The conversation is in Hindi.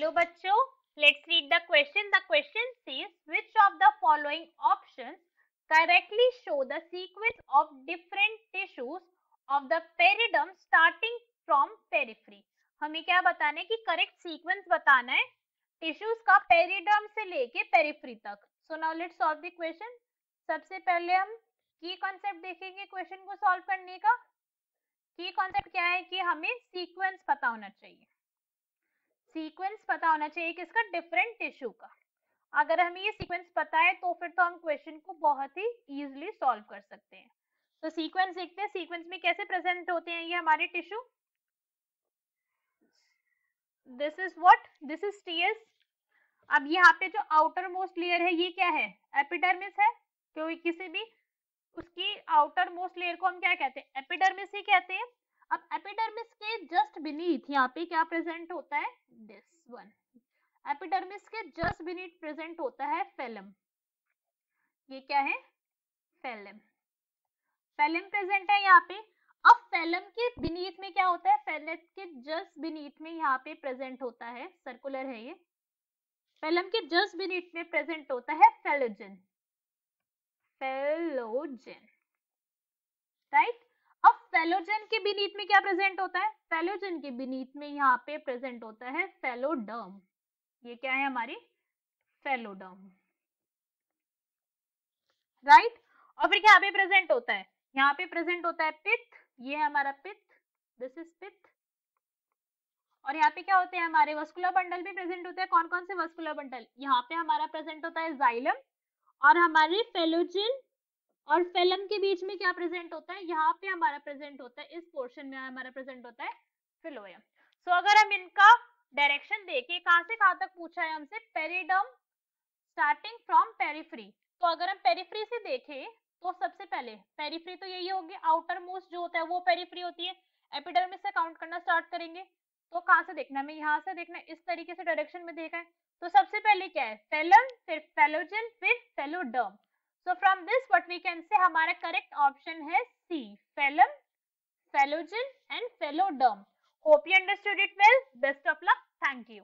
हेलो बच्चों, let's read the question. The question says which of the following options correctly show the sequence of different tissues of the periderm starting from periphery. हमें क्या बताना है कि करेक्ट सीक्वेंस बताना है टिश्यूज का पेरिडर्म से लेके पेरिफ्री तक. So now let's solve the question. सबसे पहले हम की कॉन्सेप्ट देखेंगे क्वेश्चन को सॉल्व करने का. की कॉन्सेप्ट क्या है कि हमें सीक्वेंस पता होना चाहिए. सीक्वेंस पता होना चाहिए किसका? डिफरेंट टिश्यू का. अगर हमें ये सीक्वेंस पता है तो फिर तो हम क्वेश्चन को बहुत ही इजीली सॉल्व कर सकते हैं. तो सीक्वेंस देखते हैं सीक्वेंस में कैसे प्रेजेंट होते हैं ये हमारे tissue. This is what? This is TS. अब यहाँ पे जो आउटर मोस्ट लेयर है ये क्या है? एपिडर्मिस है. क्योंकि किसी भी उसकी आउटर मोस्ट लेयर को हम क्या कहते हैं? एपिडर्मिस ही कहते हैं. अब एपिडर्मिस के जस्ट बीनीथ यहाँ पे क्या प्रेजेंट होता है? This one. एपिडर्मिस के जस्ट बीनीथ प्रेजेंट होता है फेलम. ये क्या है? फेलम. फेलम प्रेजेंट है यहाँ पे. अब फेलम के बीनीथ में क्या होता है? फेलम के जस्ट बीनीथ में यहाँ पे प्रेजेंट होता है, सर्कुलर है ये. फेलम के जस्ट बीनीथ में प्रेजेंट होता है फेलोजन. Phellogen, right. अब फेलोजन के बीनीथ में क्या प्रेजेंट होता है? फेलोजन के बीनीथ में यहाँ पे प्रेजेंट होता है फेलोडर्म. ये क्या है हमारी? Phelloderm, right. और फिर यहाँ पे प्रेजेंट होता है, यहाँ पे प्रेजेंट होता है पित्त. ये है हमारा पित्त. दिस इज पित्त. और यहाँ पे क्या होते हैं? हमारे वस्कुलर बंडल भी प्रेजेंट होते हैं. कौन कौन से वस्कुलर बंडल? यहाँ पे हमारा प्रेजेंट होता है जाइलम. और हमारे फेलोजन और फेलम के बीच में क्या प्रेजेंट होता है? यहाँ पे हमारा प्रेजेंट होता है, इस पोर्शन में हमारा प्रेजेंट होता है फिलोयम. सो अगर हम इनका डायरेक्शन देखें, कहां से कहां तक पूछा है हमसे? Periderm starting from periphery. तो अगर हम पेरिफ्री से देखें तो सबसे पहले पेरिफ्री तो यही होगी, आउटर मोस्ट जो होता है वो पेरिफ्री होती है. एपिडर्मिस से काउंट करना स्टार्ट करेंगे तो कहां से देखना है? हमें यहाँ से देखना है. इस तरीके से डायरेक्शन में देखा है. तो सबसे पहले क्या है? फेलम, फिर फेलोजन, फिर phelloderm. So from this what we can say हमारा correct option है C, phellum, phellogen and phelloderm. Hope you understood it well. Best of luck. Thank you.